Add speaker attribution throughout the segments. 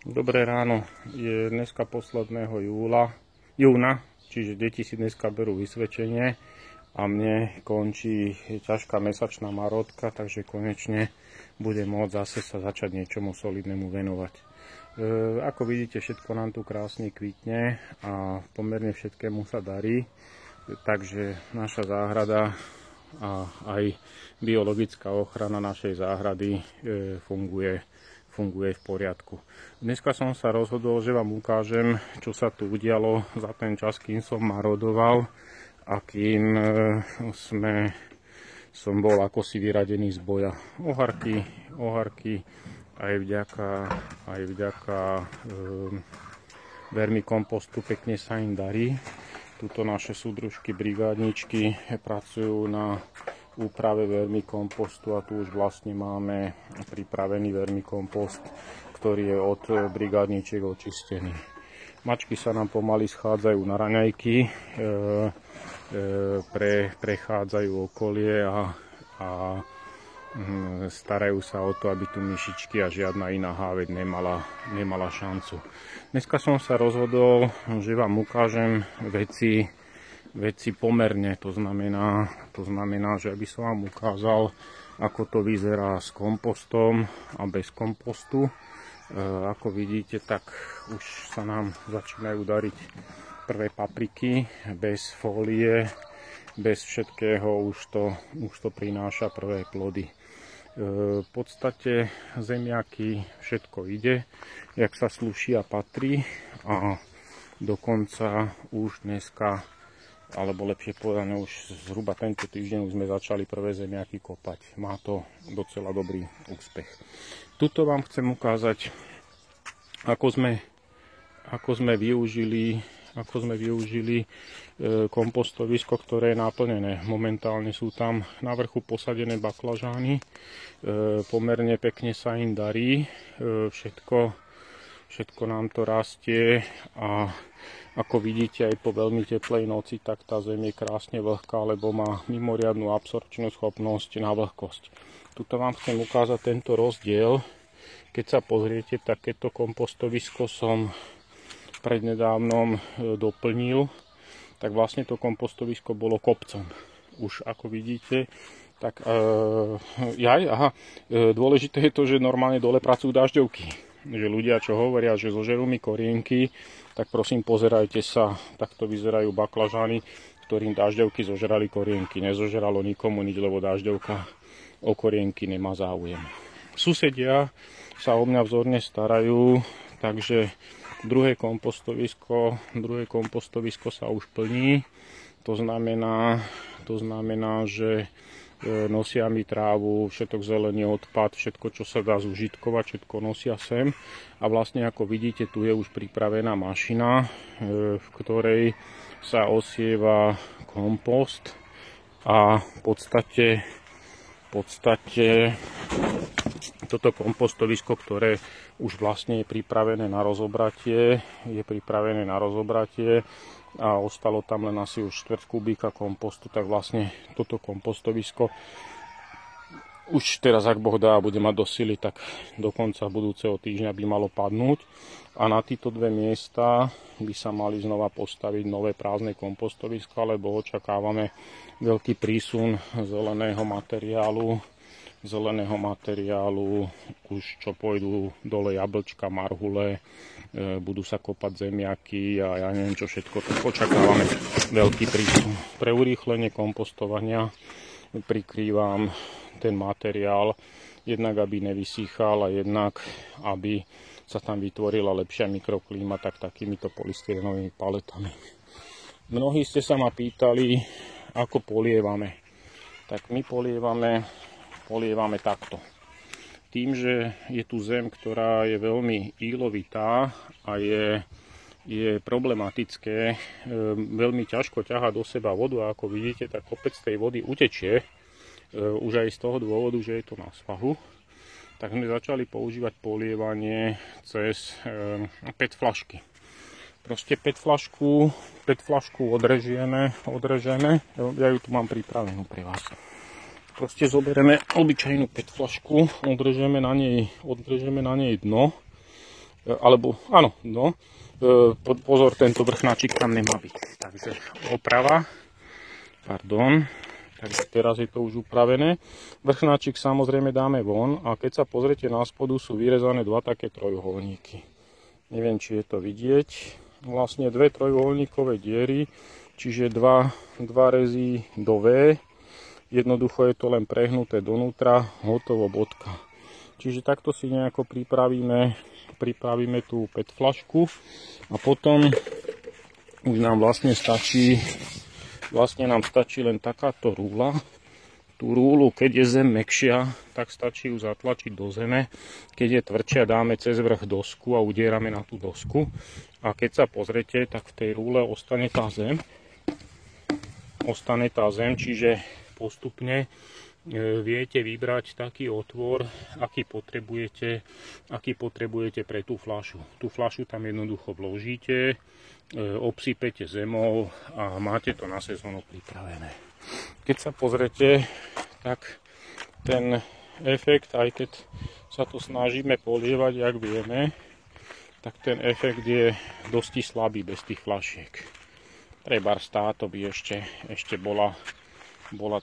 Speaker 1: Dobré ráno, je dneska posledného júna, čiže deti si dneska berú vysvedčenie a mne končí ťažká mesačná marotka, takže konečne budem môcť zase sa začať niečomu solidnému venovať. Ako vidíte, všetko nám tu krásne kvitne a pomerne všetkému sa darí, takže naša záhrada a aj biologická ochrana našej záhrady funguje v poriadku. Dneska som sa rozhodol, že vám ukážem, čo sa tu udialo za ten čas, kým som marodoval a kým som bol ako si vyradený z boja. Oharky aj vďaka vermikompostu pekne sa im darí. Tuto naše súdružky, brigádničky pracujú na úprave vermikompostu a tu už vlastne máme pripravený vermikompost, ktorý je od brigádničiek očistený. Mačky sa nám pomaly schádzajú na raňajky, prechádzajú okolie a starajú sa o to, aby tu myšičky a žiadna iná háveť nemala šancu. Dneska som sa rozhodol, že vám ukážem veci pomerne, to znamená, že aby som vám ukázal, ako to vyzerá s kompostom a bez kompostu. Ako vidíte, tak už sa nám začínajú dariť prvé papriky, bez fólie, bez všetkého, už to prináša prvé plody. V podstate zemiaky, všetko ide, jak sa slúši a patrí, a dokonca už dneska, alebo lepšie povedané, už zhruba tento týždeň už sme začali prvé zemiaky kopať. Má to docela dobrý úspech. Tuto vám chcem ukázať, ako sme využili kompostovisko, ktoré je naplnené. Momentálne sú tam na vrchu posadené baklažány. Pomerne pekne sa im darí. Všetko nám to rastie a ako vidíte, aj po veľmi teplej noci, tak tá zem je krásne vlhká, lebo má mimoriadnu absorpčnú schopnosť na vlhkosť. Tuto vám chcem ukázať tento rozdiel. Keď sa pozriete, takéto kompostovisko som prednedávnom doplnil, tak vlastne to kompostovisko bolo kopcom. Už ako vidíte, tak dôležité je to, že normálne dole pracujú dažďovky. Že ľudia, čo hovoria, že zožerú mi korienky, tak prosím, pozerajte sa, takto vyzerajú baklažány, ktorým dažďovky zožerali korienky. Nezožeralo nikomu nič, lebo dažďovka o korienky nemá záujem. Susedia sa o mňa vzorne starajú, takže druhé kompostovisko sa už plní. To znamená, že nosia mi trávu, všetok zelený odpad, všetko, čo sa dá zužitkovať, všetko nosia sem. A vlastne, ako vidíte, tu je už pripravená mašina, v ktorej sa osieva kompost a v podstate toto kompostovisko, ktoré už vlastne je pripravené na rozobratie, a ostalo tam len asi už 4 kubíka kompostu, tak vlastne toto kompostovisko už teraz, ak Boh dá, bude mať do sily, tak do konca budúceho týždňa by malo padnúť. A na tieto dve miesta by sa mali znova postaviť nové prázdne kompostoviska, lebo očakávame veľký prísun zeleného materiálu, už čo pôjdu dole jablčka, marhule, budú sa kopať zemiaky a ja neviem čo všetko, tak očakávame veľký prísun. Pre urýchlenie kompostovania prikrývam ten materiál, jednak aby nevysýchal a jednak aby sa tam vytvorila lepšia mikroklíma, tak takýmito polystyrenovými paletami. Mnohí ste sa ma pýtali, ako polievame. Tak my polievame takto. Tým, že je tu zem, ktorá je veľmi ílovitá a je problematické, veľmi ťažko ťahá do seba vodu, a ako vidíte, tak kopec tej vody utečie, už aj z toho dôvodu, že je to na svahu, tak sme začali používať polievanie cez PET flašky. Proste PET flašku odrežeme, ja ju tu mám pripravenú pre vás. Proste zoberieme obyčajnú PET flašku, odrežeme na nej dno alebo áno, no, pozor, tento vrchnáčik tam nemá byť. Takže oprava, pardon, takže teraz je to už upravené. Vrchnáčik samozrejme dáme von a keď sa pozriete na spodu, sú vyrezané dva také trojuholníky. Neviem, či je to vidieť. Vlastne dve trojuholníkové diery, čiže dva rezy do V. Jednoducho je to len prehnuté donútra, hotovo, bodka. Čiže takto si nejako pripravíme tú PET flašku a potom už nám vlastne stačí len takáto rúla. Tú rúlu, keď je zem mäkšia, tak stačí ju zatlačiť do zeme. Keď je tvrdšia, dáme cez vrch dosku a udierame na tú dosku. A keď sa pozrete, tak v tej rúle ostane tá zem. Čiže postupne viete vybrať taký otvor, aký potrebujete pre tú fľašu. Tú fľašu tam jednoducho vložíte, obsypete zemou a máte to na sezónu pripravené. Keď sa pozrete, tak ten efekt, aj keď sa to snažíme polievať, jak vieme, tak ten efekt je dosti slabý bez tých fľašiek. Trebárs táto by ešte bola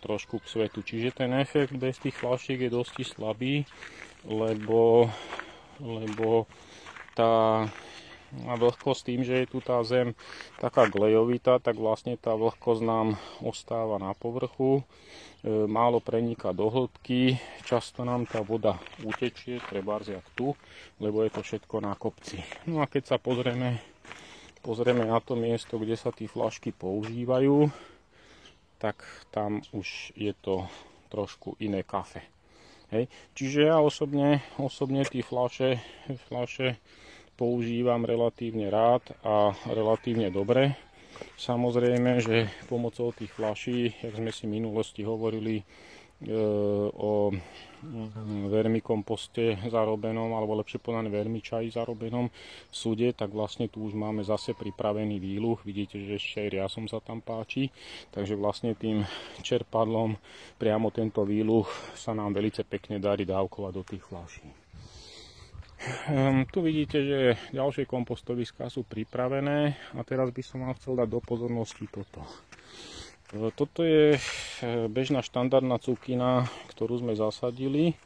Speaker 1: trošku k svetu. Čiže ten efekt bez tých fľašiek je dosti slabý, lebo tá vlhkosť tým, že je tu tá zem taká glejovitá, tak vlastne tá vlhkosť nám ostáva na povrchu, málo preniká do hĺbky, často nám tá voda utečie, trebárs jak tu, lebo je to všetko na kopci. No a keď sa pozrieme na to miesto, kde sa tie fľašky používajú, tak tam už je to trošku iné kafe. Hej. Čiže ja osobne tie fľaše používam relatívne rád a relatívne dobre. Samozrejme, že pomocou tých fľaší, jak sme si v minulosti hovorili o vermikomposte zarobenom, alebo lepšie povedané vermičaji zarobenom v súde, tak vlastne tu už máme zase pripravený výluh. Vidíte, že ešte aj riasom sa tam páči, takže vlastne tým čerpadlom priamo tento výluh sa nám veľmi pekne darí dávkovať do tých fľaší. Tu vidíte, že ďalšie kompostoviská sú pripravené a teraz by som vám chcel dať do pozornosti toto. Toto je bežná štandardná cukina, ktorú sme zasadili.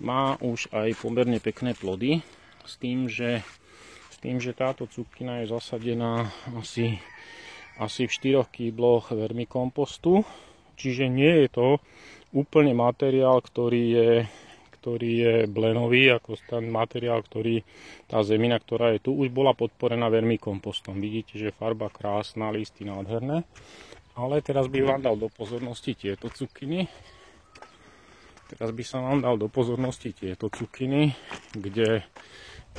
Speaker 1: Má už aj pomerne pekné plody s tým, že táto cukina je zasadená asi v 4 kýbloch vermikompostu. Čiže nie je to úplne materiál, ktorý je blenový, ako ten materiál, tá zemina, ktorá je tu, už bola podporená vermikompostom. Vidíte, že farba krásna, listy nádherné. Ale teraz by vám dal do pozornosti tieto cukiny. Kde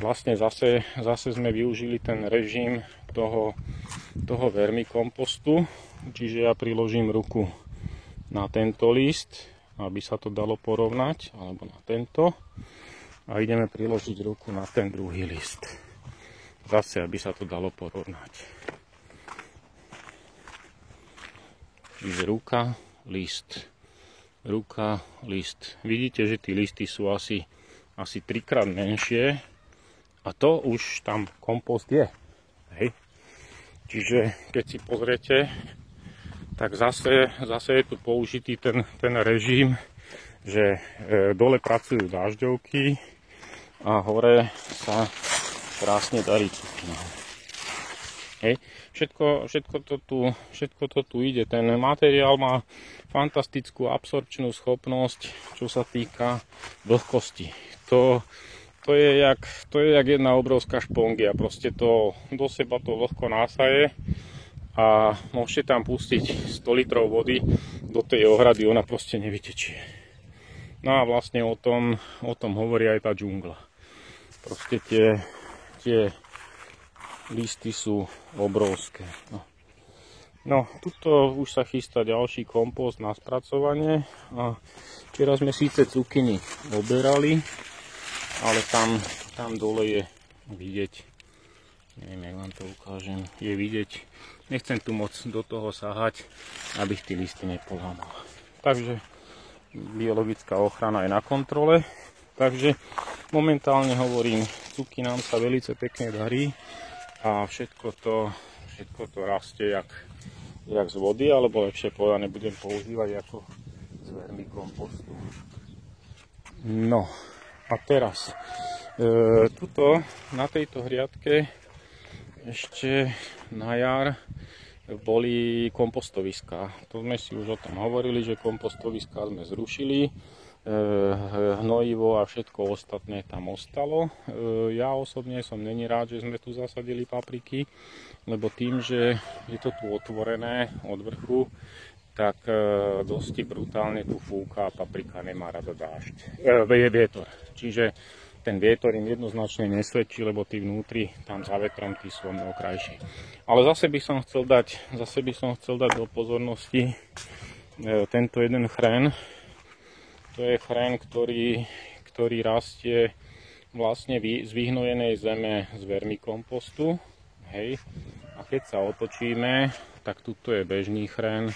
Speaker 1: vlastne zase sme využili ten režim toho vermikompostu. Čiže ja priložím ruku na tento list, aby sa to dalo porovnať, alebo na tento. A ideme priložiť ruku na ten druhý list. Zase, aby sa to dalo porovnať. Čiže ruka, list. Vidíte, že tie listy sú asi 3-krát menšie a to už tam kompost je. Hej. Čiže keď si pozriete, tak zase je tu použitý ten režim, že dole pracujú dážďovky a hore sa krásne darí cukina. Hej. Všetko to tu ide. Ten materiál má fantastickú absorpčnú schopnosť, čo sa týka vlhkosti. To je jak jedna obrovská špongia. Proste to do seba to vlhko násaje a môžete tam pustiť 100 litrov vody do tej ohrady, ona proste nevytečie. No a vlastne o tom hovorí aj tá džungla. Proste tie listy sú obrovské. No, tuto už sa chystá ďalší kompost na spracovanie. A včera sme síce cukiny oberali, ale tam dole je vidieť, neviem, jak vám to ukážem, je vidieť. Nechcem tu moc do toho sahať, aby tie listy nepolámal. Takže biologická ochrana je na kontrole. Takže momentálne hovorím, cukinám sa veľmi pekne darí a všetko to rastie jak z vody, alebo lepšie povedané budem používať ako z vermikompostu. No a teraz tuto na tejto hriadke ešte na jar boli kompostoviská. To sme si už o tom hovorili, že kompostoviská sme zrušili. Hnojivo a všetko ostatné tam ostalo. Ja osobne som není rád, že sme tu zasadili papriky, lebo tým, že je to tu otvorené od vrchu, tak dosť brutálne tu fúka a paprika nemá rada vietor. Čiže ten vietor im jednoznačne nesvedčí, lebo tí vnútri tam za vetrom tí sú mnoho krajší. Ale zase by som chcel dať do pozornosti tento jeden chrén. To je chrén, ktorý rastie vlastne z vyhnojenej zeme z vermikompostu. Hej. A keď sa otočíme, tak tuto je bežný chrén.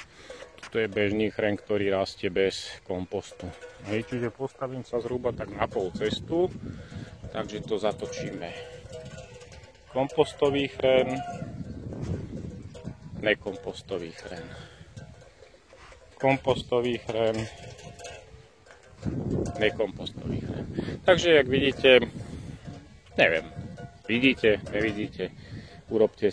Speaker 1: Tuto je bežný chrén, ktorý rastie bez kompostu. Hej. Čiže postavím sa zhruba tak na pol cestu, takže to zatočíme. Kompostový chrén, nekompostový chrén. Kompostový chrén, nekompostový chrén. Takže, jak vidíte, neviem, vidíte, nevidíte, urobte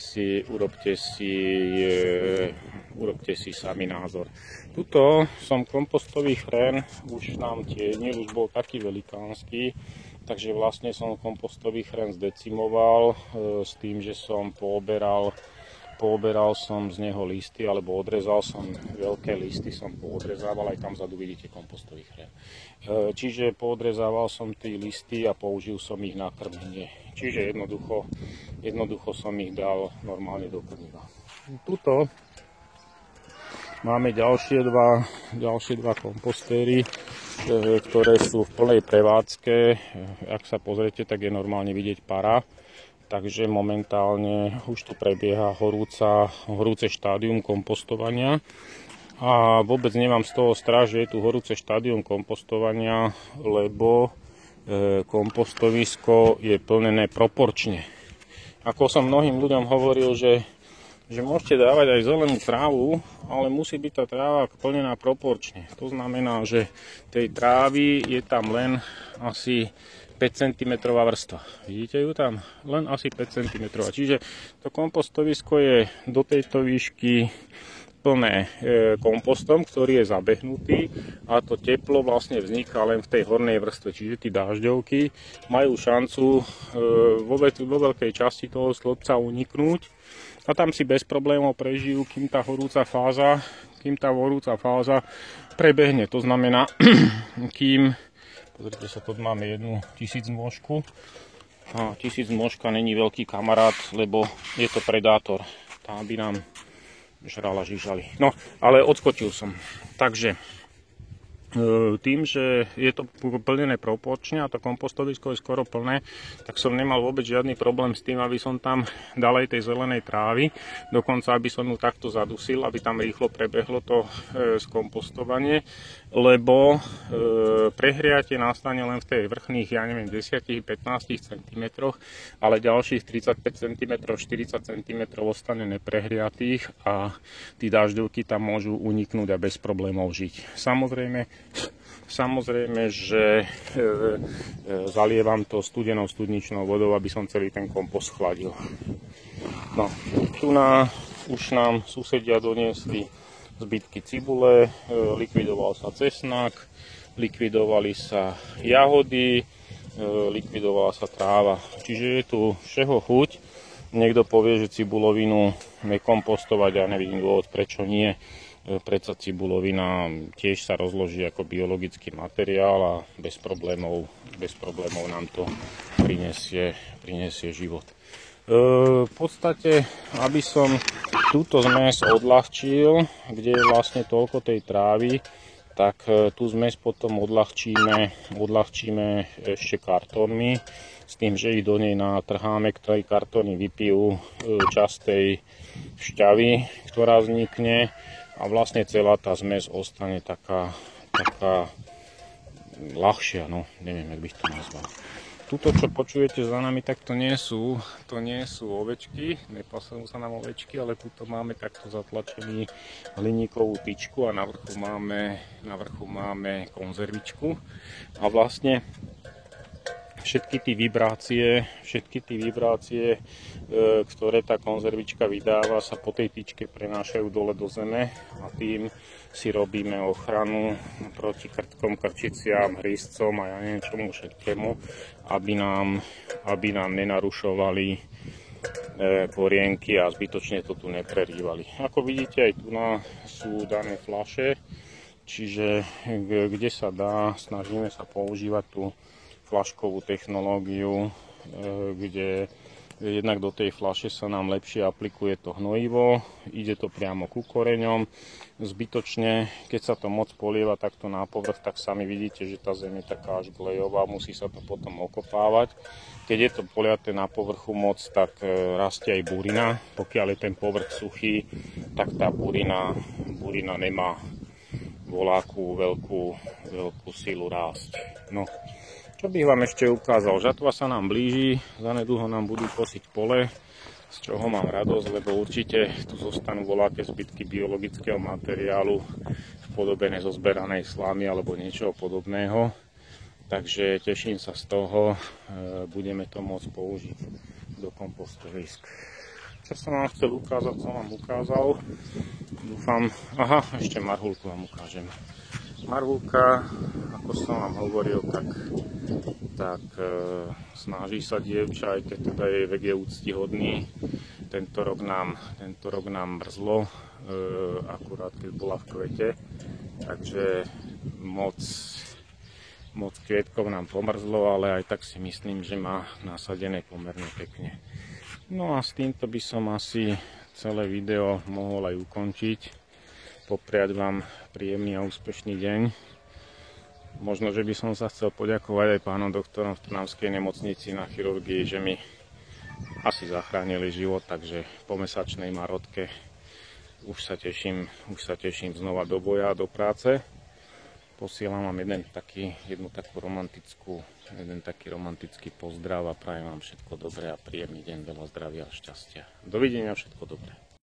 Speaker 1: si sami názor. Tuto som kompostový chrén už nám tienil, už bol taký velikánsky, takže vlastne som kompostový chrén zdecimoval s tým, že som pooberal som z neho listy, alebo odrezal som veľké listy, som poodrezával, aj tam vzadu vidíte kompostový chrén. Čiže poodrezával som tie listy a použil som ich na krmenie. Čiže jednoducho som ich dal normálne do krmiva. Tuto máme ďalšie dva kompostéry, ktoré sú v plnej prevádzke. Ak sa pozriete, tak je normálne vidieť para. Takže momentálne už tu prebieha horúce štádium kompostovania. A vôbec nemám z toho strach, že je tu horúce štádium kompostovania, lebo kompostovisko je plnené proporčne. Ako som mnohým ľuďom hovoril, že môžete dávať aj zelenú trávu, ale musí byť tá tráva plnená proporčne. To znamená, že tej trávy je tam len asi 5 cm vrstva. Vidíte ju tam? Len asi 5 cm. Čiže to kompostovisko je do tejto výšky plné kompostom, ktorý je zabehnutý a to teplo vlastne vzniká len v tej hornej vrstve. Čiže tí dážďovky majú šancu vo veľkej časti toho slobca uniknúť a tam si bez problémov prežijú, kým tá horúca fáza prebehne. To znamená, pozrite sa, tu máme jednu 1000 môžku. A 1000 môžka není veľký kamarát, lebo je to predátor. Tá by nám žrala žižali. No, ale odskočil som. Takže tým, že je to plnené proporčne a to kompostovisko je skoro plné, tak som nemal vôbec žiadny problém s tým, aby som tam dal aj tej zelenej trávy. Dokonca, aby som ju takto zadusil, aby tam rýchlo prebehlo to skompostovanie, lebo prehriatie nastane len v tej vrchných, 10-15 cm, ale ďalších 35 cm, 40 cm ostane neprehriatých a tí dažďovky tam môžu uniknúť a bez problémov žiť. Samozrejme, že zalievam to studenou studničnou vodou, aby som celý ten kompost chladil. No, tu už nám susedia doniesli zbytky cibule, likvidoval sa cesnak, likvidovali sa jahody, likvidovala sa tráva. Čiže je tu všeho chuť. Niekto povie, že cibulovinu nekompostovať, ja nevidím dôvod, prečo nie. Predsa cibulovina tiež sa rozloží ako biologický materiál a bez problémov nám to prinesie život. V podstate, aby som túto zmes odľahčil, kde je vlastne toľko tej trávy, tak tú zmes potom odľahčíme ešte kartónmi, s tým, že ich do nej natrháme, ktoré kartóny vypijú časť tej šťavy, ktorá vznikne. A vlastne celá tá zmes ostane taká ľahšia, no neviem, jak bych to nazval. Tuto, čo počujete za nami, tak to nie sú ovečky, nepasujú sa nám ovečky, ale tuto máme takto zatlačený hliníkovú tyčku a na vrchu máme konzervičku. A vlastne všetky tie vibrácie, ktoré tá konzervička vydáva, sa po tej tyčke prenášajú dole do zeme a tým si robíme ochranu proti krtkom, krčiciam, hrízcom a ja neviem čomu všetkému, aby nám nenarušovali korienky a zbytočne to tu neprerývali. Ako vidíte, aj tu sú dané fľaše, čiže kde sa dá, snažíme sa používať tú fľaškovú technológiu, kde jednak do tej fľaše sa nám lepšie aplikuje to hnojivo, ide to priamo ku koreňom. Zbytočne, keď sa to moc polieva takto na povrch, tak sami vidíte, že tá zem je taká až glejová, musí sa to potom okopávať. Keď je to poliaté na povrchu moc, tak rastie aj burina. Pokiaľ je ten povrch suchý, tak tá burina nemá voľakú veľkú silu rásť. No. Čo bych vám ešte ukázal, žatva sa nám blíži, zanedlho nám budú kosiť pole, z čoho mám radosť, lebo určite tu zostanú voľaké zbytky biologického materiálu spodobené zo zberanej slámy alebo niečoho podobného. Takže teším sa z toho, budeme to môcť použiť do kompostovisk. Čo som vám chcel ukázať, som vám ukázal. Dúfam, ešte marhulku vám ukážem. Marhulka, ako som vám hovoril, tak snaží sa dievča, aj keď teda jej vek je úctihodný. Tento rok nám mrzlo, akurát keď bola v kvete, takže moc kvietkov nám pomrzlo, ale aj tak si myslím, že má nasadené pomerne pekne. No a s týmto by som asi celé video mohol aj ukončiť. Popriať vám príjemný a úspešný deň. Možno, že by som sa chcel poďakovať aj pánom doktorom v Trnavskej nemocnici na chirurgii, že mi asi zachránili život, takže po mesačnej marotke už sa teším znova do boja a do práce. Posielam vám jeden taký romantický pozdrav a prajem vám všetko dobré a príjemný deň, veľa zdravia a šťastia. Dovidenia, všetko dobré.